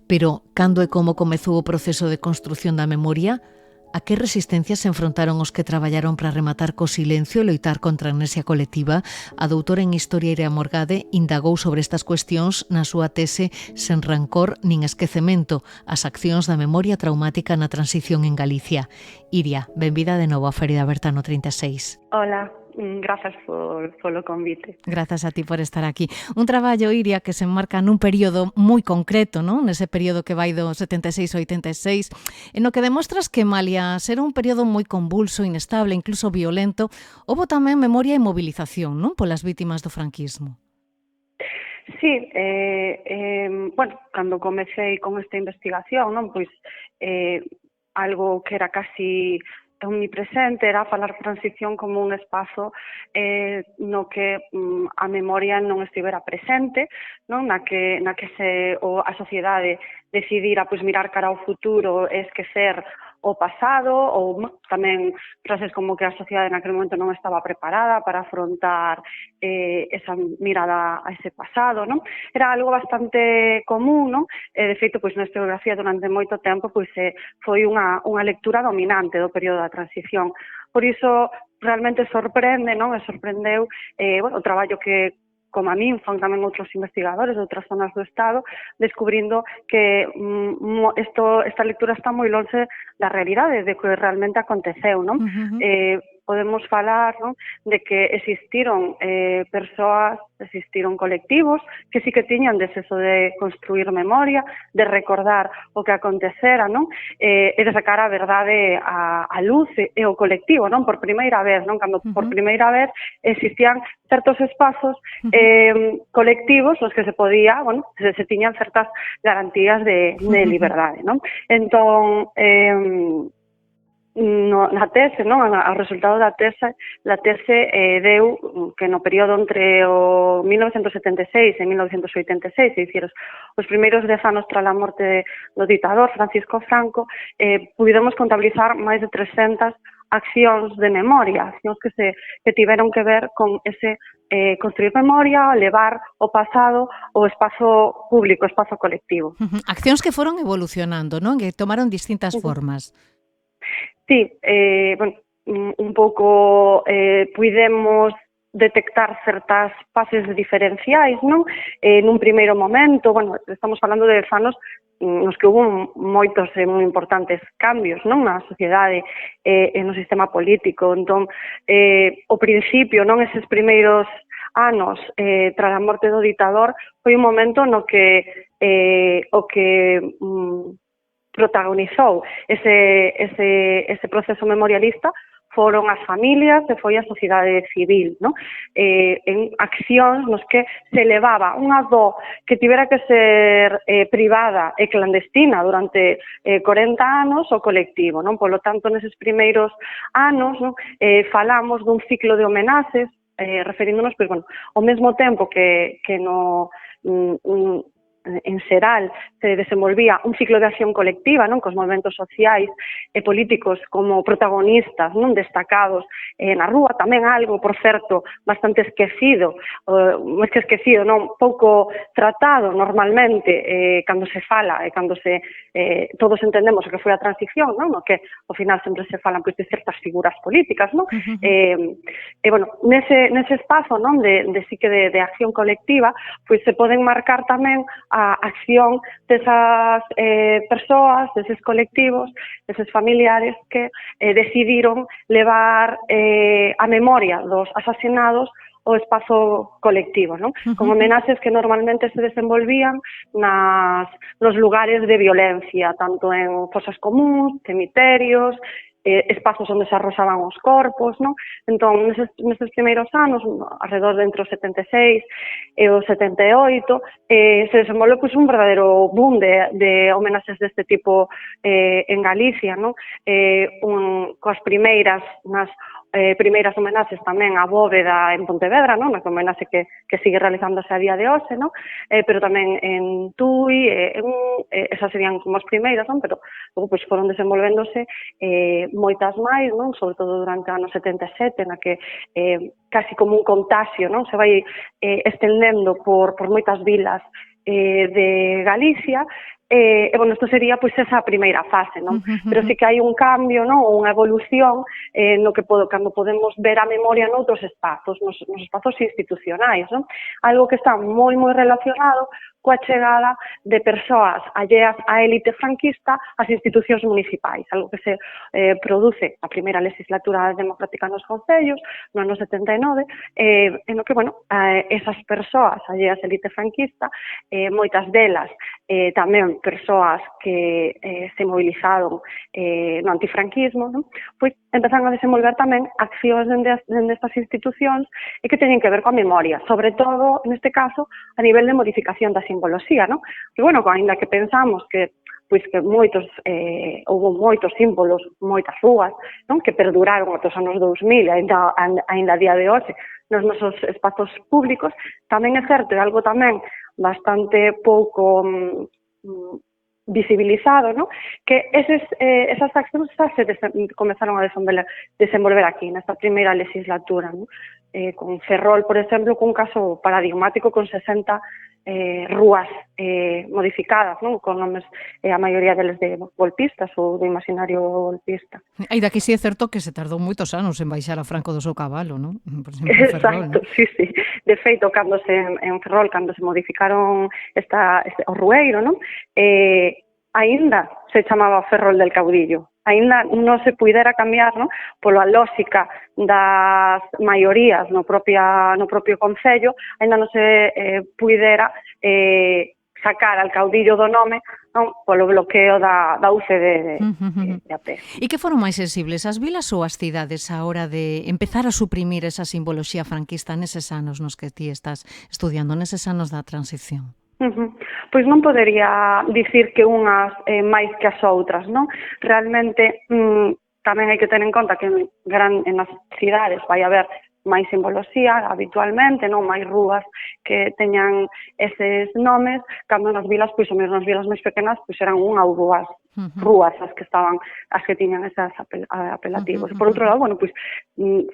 Pero, cando e como comezou o proceso de construción da memoria? A que resistencias se enfrontaron os que traballaron para rematar co silencio e loitar contra a amnesia colectiva? A doutora en Historia Iria Morgade indagou sobre estas cuestións na súa tese Sen rancor nin esquecemento, as accións da memoria traumática na transición en Galicia. Iria, benvida de novo á Ferida Berta no 36. Hola, grazas polo convite. Grazas a ti por estar aquí. Un traballo, Iria, que se enmarca nun período moi concreto, non? Nese período que vai do 76 ao 86, en no que demostras que, malia ser un período moi convulso, inestable, incluso violento, houbo tamén memoria e movilización, non? Polas vítimas do franquismo. Sí, cando comecei con esta investigación, non, pois algo que era casi omnipresente era falar transición como un espazo no que a memoria non estivera presente, non, na que a sociedade decidira pois mirar cara ao futuro e esquecer o pasado, ou tamén frases como que a sociedade naquele momento non estaba preparada para afrontar esa mirada a ese pasado, non? Era algo bastante común, non? De feito, pois na historiografía durante moito tempo pois foi unha lectura dominante do período da transición. Por iso realmente sorprende, non? E sorprendeu o traballo que como a min, fan tamén outros investigadores de outras zonas do Estado, descubrindo que esta lectura está moi longe da realidade, de que realmente aconteceu, non? Podemos falar, non, de que existiron persoas, existiron colectivos que sí que tiñan deseso de construir memoria, de recordar o que acontecera, non? E de sacar a verdade a luz e o colectivo, non? Por primeira vez, non? Cando por primeira vez existían certos espazos colectivos nos que se podía, se tiñan certas garantías de liberdade, non? Entón, na tese, non, ao resultado da tese deu que no período entre o 1976 e 1986, é dicir, os primeiros 10 anos tras a morte do ditador Francisco Franco, pudemos contabilizar máis de 300 accións de memoria, accións que tiveron que ver con ese construir memoria, levar o pasado ao espazo público, o espazo colectivo. Accións que foron evolucionando, non? Que tomaron distintas formas. Sí, un pouco puidemos detectar certas fases diferenciais, non? Nun primeiro momento, estamos falando de anos nos que houve moitos e moi importantes cambios, non, na sociedade e no sistema político. Entón, o principio, non, eses primeiros anos tras a morte do ditador foi un momento no que o que protagonizou ese proceso memorialista foron as familias e foi a sociedade civil, non? En accións nos que se levaba unha do que tivera que ser privada e clandestina durante 40 anos o colectivo, non? Polo tanto, neses primeiros anos, non, falamos dun ciclo de homenaxes, referíndonos, pois, ao mesmo tempo que en xeral se desenvolvía un ciclo de acción colectiva, non, cos movementos sociais e políticos como protagonistas, non, destacados na rúa, tamén algo, por certo, bastante esquecido, máis que esquecido, non, pouco tratado normalmente cando se fala e cando todos entendemos o que foi a transición, non, no que ao final sempre se falan pois de certas figuras políticas, non? Nese espazo, non, de acción colectiva, pois se poden marcar tamén a acción desas persoas, deses colectivos, deses familiares que decidiron levar a memoria dos asasinados o espazo colectivo, non? Con homenaxes que normalmente se desenvolvían nos lugares de violencia, tanto en fosas comuns, cemiterios, espazos onde se arroxaban os corpos, non? Entón, neses primeiros anos, alrededor de entre o 76 e o 78, se desenvolve un verdadeiro boom de homenaxes deste tipo en Galicia, non? Coas primeiras homenaxes tamén a Bóveda en Pontevedra, non? Na homenaxe que sigue realizándose a día de hoxe, non? Pero tamén en Tui, esas serían como as primeiras, non? Pero logo foron desenvolvéndose moitas máis, non? Sobre todo durante o ano 77, na que casi como un contaxio, non? Se vai estendendo por moitas vilas de Galicia, bueno, isto sería pois esa primeira fase, non? Pero sí que hai un cambio, non? Ou unha evolución no que cando podemos ver a memoria noutros espazos, nos espazos institucionais, non? Algo que está moi relacionado coa chegada de persoas alleas á élite franquista ás institucións municipais, algo que se produce a primeira legislatura democrática nos concellos, no ano 79, en no que, bueno, esas persoas alleas á élite franquista, moitas delas tamén persoas que se movilizaron no antifranquismo, non? Pois empezan a desenvolver tamén accións dende estas institucións e que teñen que ver coa memoria, sobre todo, neste caso, a nivel de modificación da simboloxía, non? Que, bueno, ainda que pensamos que houve moitos símbolos, moitas rúas, non? Que perduraron ata os anos 2000 e ainda a día de hoxe nos nosos espazos públicos, tamén é certo, e algo tamén bastante pouco visibilizado, ¿no? Que esas accións xa se comezaron a desenvolver aquí, nesta primeira legislatura, ¿no? Con Ferrol, por exemplo, cun caso paradigmático con 60 rúas modificadas, non? Con nomes, a maioría deles de golpistas ou de imaginario golpista. Aínda que si é certo que se tardou moitos anos en baixar a Franco do seu cabalo, non? Por exemplo, Ferrol, exacto, ¿no? sí. De feito, cando en Ferrol, cando se modificaron o Rueiro, non? Aínda se chamaba Ferrol del Caudillo. Aínda non se puidera cambiar, non? Pola lógica das maiorías no propio concello, aínda non se puidera sacar al caudillo do nome, non? Polo bloqueo da UCD de AP. E que foron máis sensibles, as vilas ou as cidades a hora de empezar a suprimir esa simboloxía franquista neses anos nos que ti estás estudiando, neses anos da transición? Pois non podería dicir que unhas máis que as outras, non? Realmente tamén hai que ter en conta que nas cidades vai haber máis simboloxía habitualmente, non? Máis rúas que teñan eses nomes, cando nas vilas, pois, ou mesmo nas vilas máis pequenas, pois eran unha ou dúas rúas as que tiñan esas apelativos. Por outro lado, bueno, pois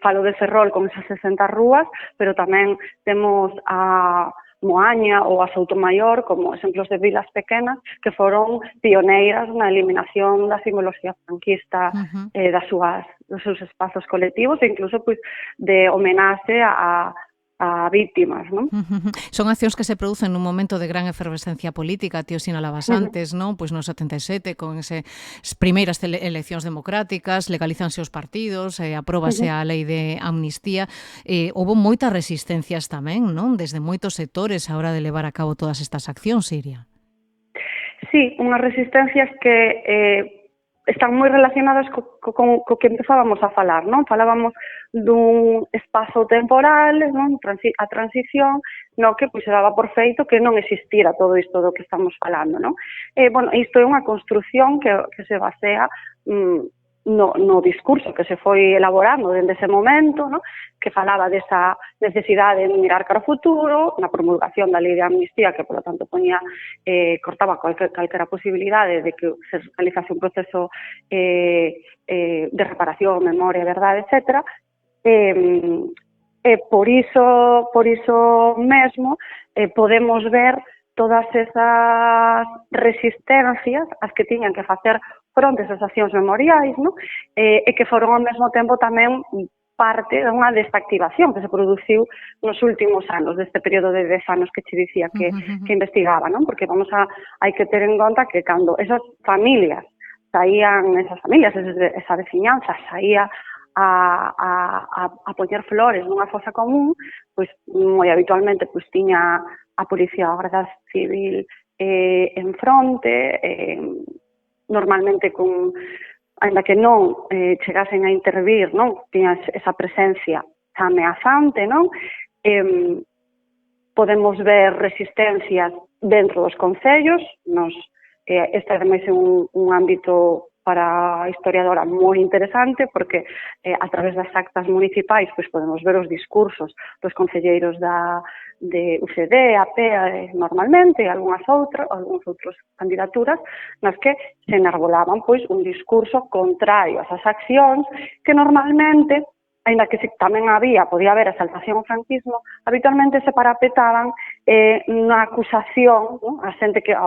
falo de Ferrol con esas 60 rúas, pero tamén temos a Moaña ou a Soutomaior como exemplos de vilas pequenas que foron pioneiras na eliminación da simboloxía franquista dos seus espazos colectivos e incluso pois de homenaxe a vítimas, non? Son accións que se producen nun momento de gran efervescencia política, ti o sinalabas antes, non? Pois no 77, con esas primeiras eleccións democráticas, legalizanse os partidos, apróbase a lei de amnistía, houve moitas resistencias tamén, non? Desde moitos sectores a hora de levar a cabo todas estas accións, Iria. Sí, unhas resistencias que están moi relacionadas co que empezábamos a falar, non? Falábamos dun espazo temporal, non? A transición, no que pois se daba por feito que non existira todo isto do que estamos falando, non? Bueno, isto é unha construción que se basea no discurso que se foi elaborando dende ese momento, no? Que falaba desa necesidade de mirar cara ao futuro, na promulgación da lei de amnistía, que, polo tanto, cortaba calquera posibilidade de que se realizase un proceso de reparación, memoria, verdade, etc. Por iso mesmo podemos ver todas esas resistencias as que tiñan que facer fronte esas accións memoriais, non? E que foron ao mesmo tempo tamén parte dunha desactivación que se produciu nos últimos anos, deste período de 10 anos que che dicía que investigaba, non? Porque hai que ter en conta que cando esas familias, esa veciñanza saía a poñer flores nunha fosa común, pois moi habitualmente pois tiña a policía a Garda Civil en fronte, normalmente ainda que non chegasen a intervir, non? Tiñas esa presencia ameazante, non? Podemos ver resistencias dentro dos concellos, este ademais é un ámbito para a historiadora moi interesante porque a través das actas municipais pois podemos ver os discursos dos concelleiros de UCD, AP normalmente, e algunhas outras candidaturas nas que se enarbolaban pois un discurso contrario a esas accións que normalmente, aínda que tamén podía haber exaltación ao franquismo, habitualmente se parapetaban na acusación, a xente que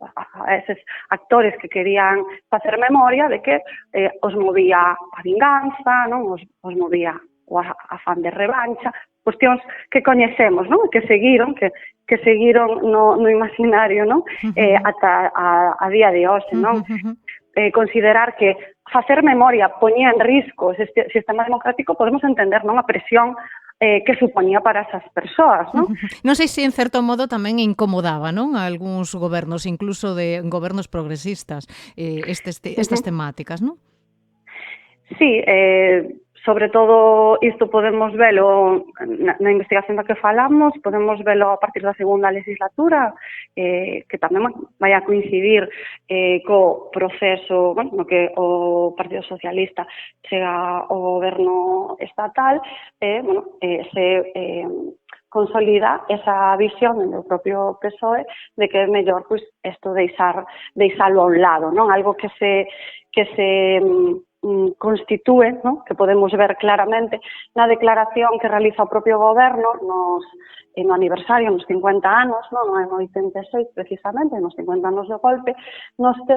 a eses actores que querían facer memoria de que os movía a vinganza, non? Os movía o afán de revancha, cuestións que coñecemos, non? Que seguiron no imaginario, non? Ata a día de hoxe, non? Considerar que facer memoria poñía en risco ese sistema democrático, podemos entender, non? A presión que supoñía para esas persoas, non? Non sei se en certo modo tamén incomodaba, non? A algúns gobernos, incluso de gobernos progresistas, estas temáticas, non? Sí, sobre todo isto podemos velo na investigación da que falamos, podemos velo a partir da segunda legislatura, que tamén vai a coincidir co proceso, bueno, no que o Partido Socialista chega ao goberno estatal, se consolida esa visión do propio PSOE de que é mellor pois isto deixalo a un lado, non? Algo que se constitúe, ¿no? Que podemos ver claramente na declaración que realiza o propio goberno no aniversario, nos 50 anos, no ano 86 precisamente, nos 50 anos do golpe, nos que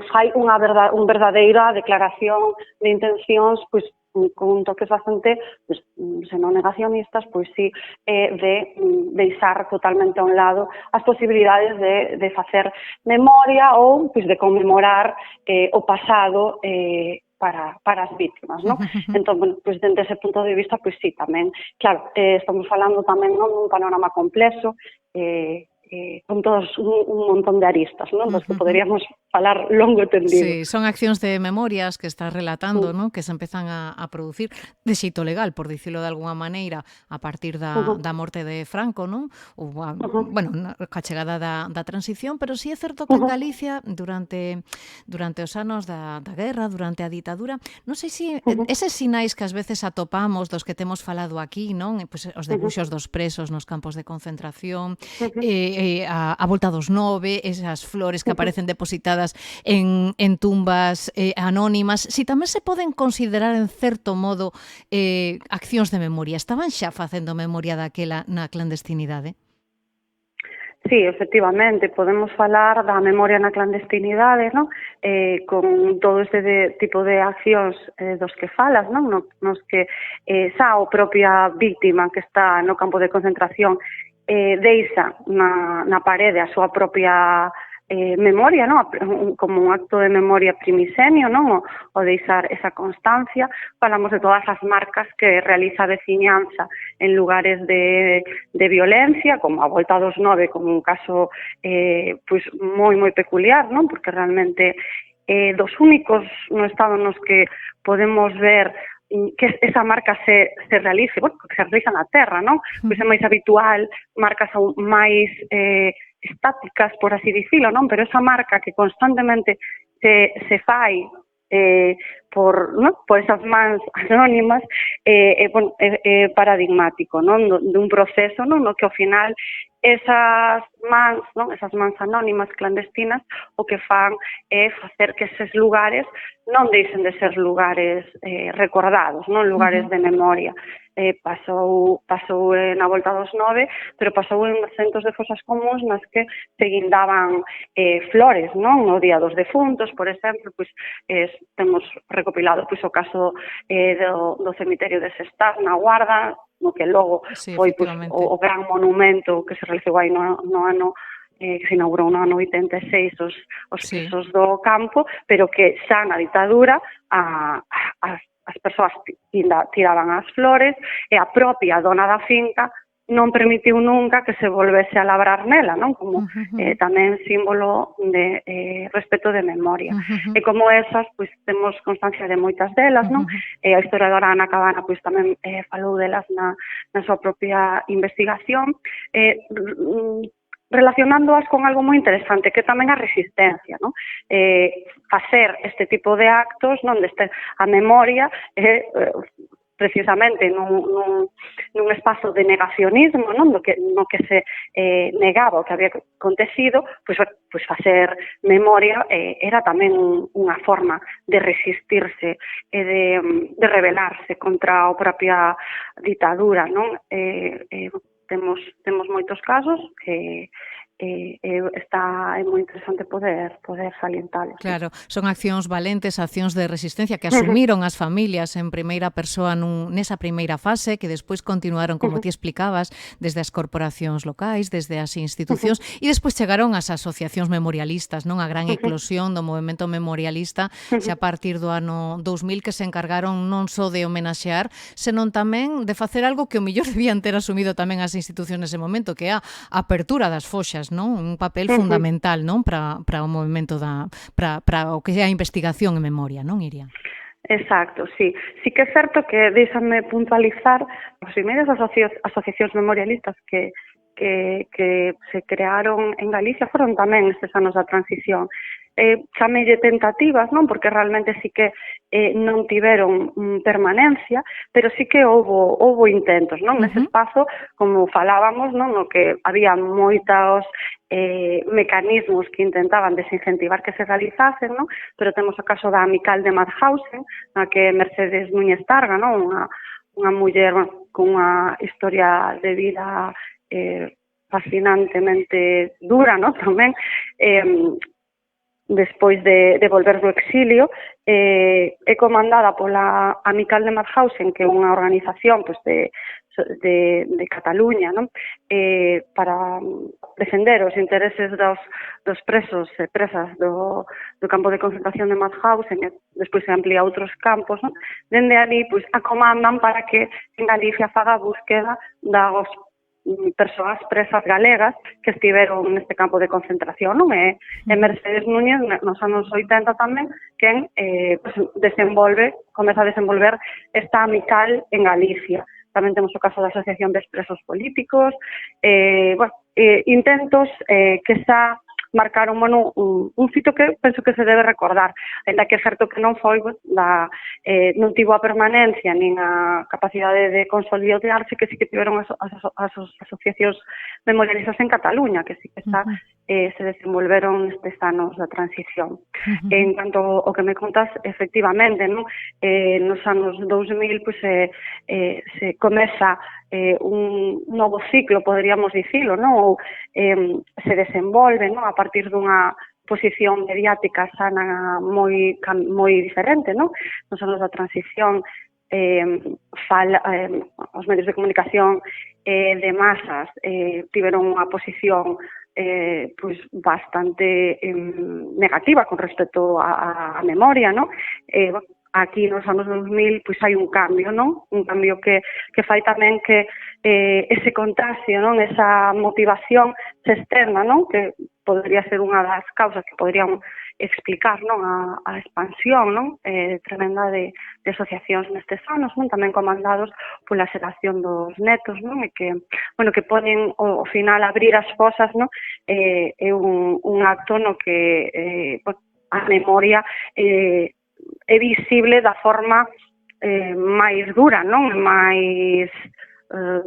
fai unha verdadeira declaración de intencións, pois con toques bastante, pues, se non negacionistas, pois sí, de deixar totalmente a un lado as posibilidades de facer memoria ou pois, de conmemorar o pasado para as vítimas, non? Entón, bueno, pois, dende ese punto de vista, pois sí, tamén, claro, estamos falando tamén nun panorama complexo, con todos un montón de aristas, non? Dos que poderíamos falar longo e tendido. Sí, son accións de memorias que estás relatando, non? Que se empezan a producir de xeito legal, por dicilo de alguna maneira, a partir da morte de Franco, non? Ou, bueno, a chegada da transición, pero sí é certo que en Galicia, durante os anos da guerra, durante a ditadura, non sei se eses sinais que ás veces atopamos dos que temos falado aquí, non? Pois os debuxos dos presos nos campos de concentración, a volta dos 9, esas flores que aparecen depositadas en tumbas anónimas, si tamén se poden considerar en certo modo accións de memoria. Estaban xa facendo memoria daquela na clandestinidade? Sí, efectivamente, podemos falar da memoria na clandestinidade, non? Con todo este tipo de accións dos que falas, non? Nos que xa o propia víctima que está no campo de concentración deixa na parede a súa propia memoria, non? Como un acto de memoria primisenio, non? O deixar esa constancia. Falamos de todas as marcas que realiza a veciñanza en lugares de violencia, como a volta dos 9, como un caso pois moi peculiar, non? Porque realmente dos únicos no estado nos que podemos ver que esa marca se realice, bueno, que se realiza na terra, non? Pois é máis habitual, marcas máis estáticas, por así dicilo, non? Pero esa marca que constantemente se fai por esas mans anónimas é paradigmático, non? Dun proceso, non? No que ao final esas mans anónimas clandestinas o que fan é facer que eses lugares non deixen de ser lugares recordados, non? Lugares de memoria. Pasou na volta dos 9, pero pasou en centos de fosas comuns nas que se guindaban flores, non? No Día dos Defuntos, por exemplo, pois temos recopilado pois o caso do cemiterio de Sestás na Guarda, no que logo foi pois o gran monumento que se realizou aí no ano que se inaugurou no ano 86 os presos do campo, pero que xa na ditadura as persoas tiraban as flores e a propia dona da finca non permitiu nunca que se volvese a labrar nela, non? Como tamén símbolo de respeto de memoria. E como esas, pois temos constancia de moitas delas, non? A historiadora Ana Cabana pois tamén falou delas na súa propia investigación, relacionándoas con algo moi interesante, que tamén a resistencia, non? Facer este tipo de actos, non? Deste a memoria, precisamente nun espazo de negacionismo, non? No que se negaba o que había acontecido, pois facer memoria era tamén unha forma de resistirse e de rebelarse contra a propia ditadura, non? Temos moitos casos é moi interesante poder salientalo. Claro, son accións valentes, accións de resistencia que asumiron as familias en primeira persoa nesa primeira fase, que despois continuaron, como ti explicabas, desde as corporacións locais, desde as institucións, e despois chegaron as asociacións memorialistas, non, a gran eclosión do movemento memorialista xa a partir do ano 2000, que se encargaron non só de homenaxear, senón tamén de facer algo que o mellor debían ter asumido tamén as institucións nese momento, que é a apertura das foxas, non? Un papel fundamental, non, para o movemento para o que é a investigación en memoria, non, Iria? Exacto, sí. Sí que é certo que déxame puntualizar as primeiras asociacións memorialistas que se crearon en Galicia foron tamén nestes anos da transición. Chamelle tentativas, non? Porque realmente sí que non tiveron permanencia, pero sí que houbo intentos, non? Nese espazo, como falábamos, non? No que había moitos mecanismos que intentaban desincentivar que se realizasen, non? Pero temos o caso da Amical de Mauthausen, na que Mercedes Núñez Targa, non? Unha muller con unha historia de vida fascinantemente dura, non? Tamén despois de volver do exilio, é comandada pola Amical de Mauthausen, que é unha organización pois, de Cataluña, non? Para defender os intereses dos presos e presas do campo de concentración de Mauthausen, e despois se amplía a outros campos, non? Dende ali, pois, a comandan para que en Galicia faga a búsqueda das persoas presas galegas que estiveron neste campo de concentración, non? E Mercedes Núñez nos anos 80 tamén quen comeza a desenvolver esta amical en Galicia. Tamén temos o caso da Asociación de Expresos Políticos, intentos que xa marcaron un fito que penso que se debe recordar, ainda que é certo que non foi non tivo a permanencia nin a capacidade de consolidarse que sí que tiveron as asociacións memorialistas en Cataluña, que sí que xa se desenvolveron nestes anos da transición. En canto ao que me contas, efectivamente, non? Nos anos 2000 pues, se comeza un novo ciclo, poderíamos dicilo, non? Ou se desenvolve, non? A partir dunha posición mediática sana moi diferente, non? Nos anos da transición, os medios de comunicación de masas tiveron unha posición pois bastante negativa con respecto á memoria, non? Aquí nos anos 2000 pois hai un cambio, non? Un cambio que fai tamén que ese contagio, non? Esa motivación se externa, non? Que podría ser unha das causas que podrían explicar, non? A expansión, non? Tremenda de asociacións nestes anos, non? Tamén comandados pola xeración dos netos, non? E que, bueno, que ponen ao final abrir as fosas, non? É un acto no que a memoria é visible da forma máis dura, non? Máis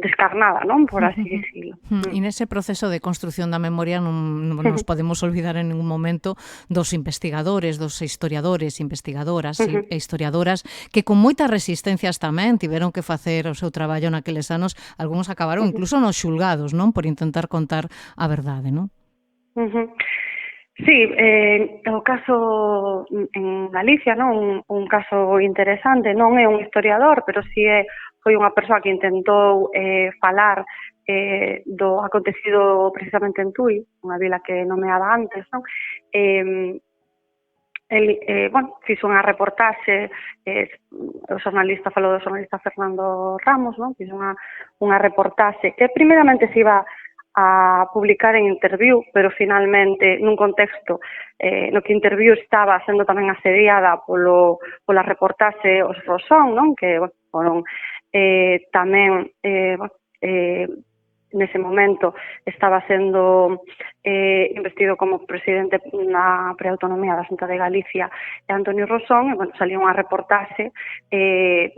descarnada, non? Por así dicilo. E nese proceso de construción da memoria non nos podemos olvidar en ningún momento dos investigadores, dos historiadores, investigadoras e historiadoras que con moitas resistencias tamén tiveron que facer o seu traballo naqueles anos. Algúns acabaron incluso nos xulgados, non? Por intentar contar a verdade, non? Sí, o caso en Galicia, non? Un caso interesante, non é un historiador, pero sí foi unha persoa que intentou falar do acontecido precisamente en Tui, unha vila que nomeaba antes, non? Fixo unha reportaxe, o xornalista falou do xornalista Fernando Ramos, non? Fixo unha reportaxe que primeiramente se iba a publicar en Interviú, pero finalmente nun contexto no que Interviú estaba sendo tamén asediada pola reportaxe Os Rosón, non? Que foron tamén nese momento estaba sendo investido como presidente na preautonomía da Xunta de Galicia Antonio Rosón, e salía unha reportaxe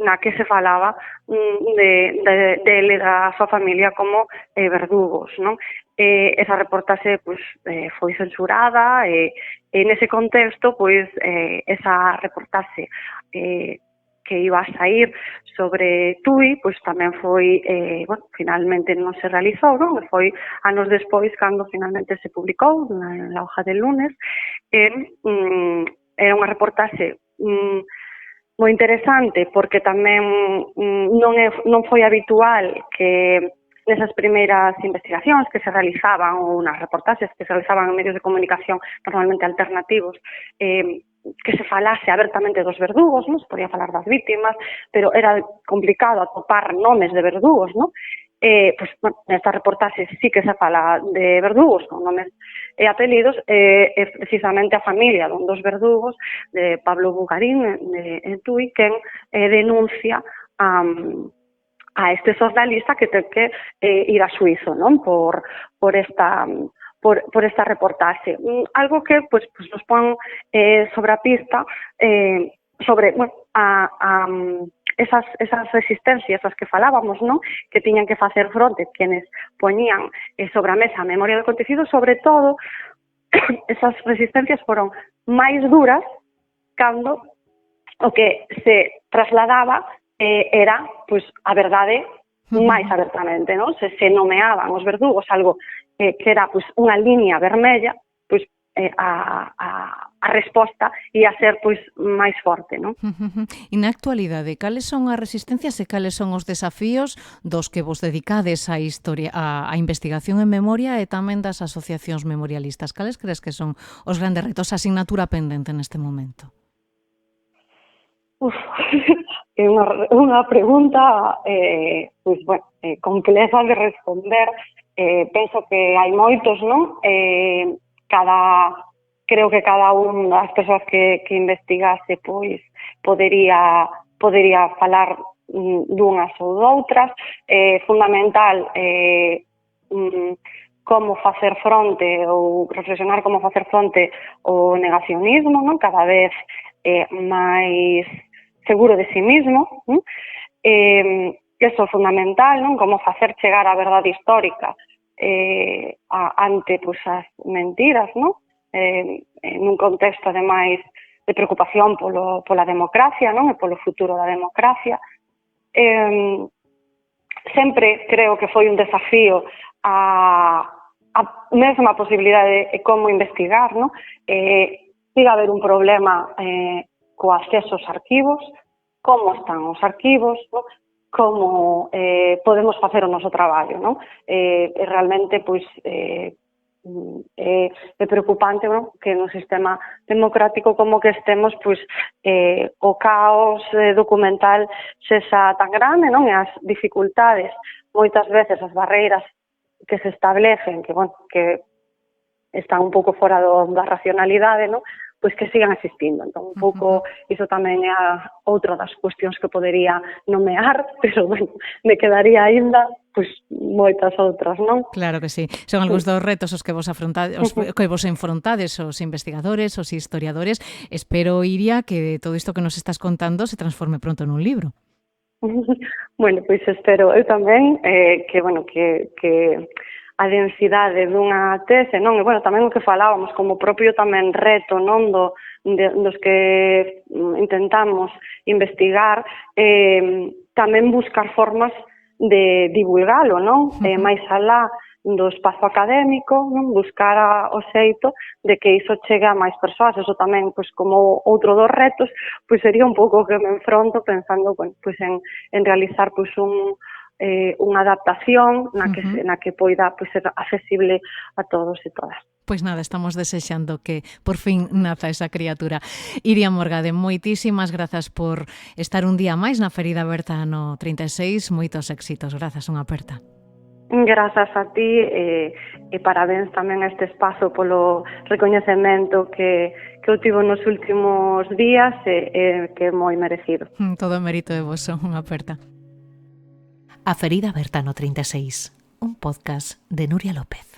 na que se falaba de ele e da súa familia como verdugos, non? Esa reportaxe foi censurada e nese contexto esa reportaxe que iba a sair sobre TUI, pois tamén foi, finalmente non se realizou, non? E foi anos despois cando finalmente se publicou na hoja del lunes. Era unha reportaxe moi interesante porque tamén non foi habitual que nesas primeiras investigacións que se realizaban ou nas reportaxes que se realizaban en medios de comunicación normalmente alternativos, que se falase abertamente dos verdugos, non? Se podía falar das vítimas, pero era complicado atopar nomes de verdugos, non? Pois, nesta reportaxe sí que se fala de verdugos con nomes e apelidos, precisamente a familia dun dos verdugos, de Pablo Bugarín, de Tui, quen denuncia a este xornalista que ten que ir a xuízo, non? Por esta reportaxe. Algo que pues nos pon sobre a pista sobre esas resistencias as que falábamos, non? Que tiñan que facer fronte quenes poñían sobre a mesa a memoria do acontecido, sobre todo esas resistencias foron máis duras cando o que se trasladaba era pois a verdade máis abertamente, non? Se nomeaban os verdugos algo que era pois unha liña vermella, pois a resposta ia ser pois máis forte, non? E na actualidade, cales son as resistencias e cales son os desafíos dos que vos dedicades á historia, á investigación en memoria e tamén das asociacións memorialistas? Cales crees que son os grandes retos, a asignatura pendente neste momento? É unha pregunta complexa de responder. Penso que hai moitos, non? Creo que cada unha das persoas que investigase pois podería falar dunhas ou doutras. Fundamental como facer fronte ou reflexionar como facer fronte ao negacionismo, non? Cada vez máis seguro de si mismo, eso é fundamental, non? Como facer chegar a verdade histórica ante pois as mentiras, non? Nun contexto ademais de preocupación pola democracia, non? E polo futuro da democracia. Sempre creo que foi un desafío a mesma posibilidade de como investigar, non? Siga a haber un problema co acceso aos arquivos, como están os arquivos, non? Como podemos facer o noso traballo, non? Realmente, pois, é preocupante, non? Que no sistema democrático como que estemos, pois, o caos documental sexa tan grande, non? E as dificultades, moitas veces as barreiras que se establecen, que están un pouco fora da racionalidade, non? Pois que sigan existindo. Entón, un pouco, iso tamén é outra das cuestións que podería nomear, pero, me quedaría aínda, pois, moitas outras, non? Claro que sí. Son algúns dos retos os que vos enfrontades, os investigadores, os historiadores. Espero, Iria, que todo isto que nos estás contando se transforme pronto nun libro. Bueno, pois espero eu tamén que a densidade dunha tese, non? E, tamén o que falábamos como propio tamén reto, non? Dos que intentamos investigar, tamén buscar formas de divulgalo, non? Máis alá do espazo académico, non? Buscar o xeito de que iso chegue a máis persoas. Eso tamén, pois, como outro dos retos, pois sería un pouco que me enfronto pensando, pois, en realizar, pois, unha adaptación na que poida pois, ser accesible a todos e todas. Pois nada, estamos desexando que por fin naza esa criatura. Iria Morgade, moitísimas grazas por estar un día máis na Ferida Aberta no 36. Moitos éxitos. Grazas, unha aperta. Grazas a ti e parabéns tamén a este espazo polo recoñecemento que eu tivo nos últimos días e que é moi merecido. Todo mérito de vos, unha aperta. A Ferida Aberta no 36, un podcast de Nuria López.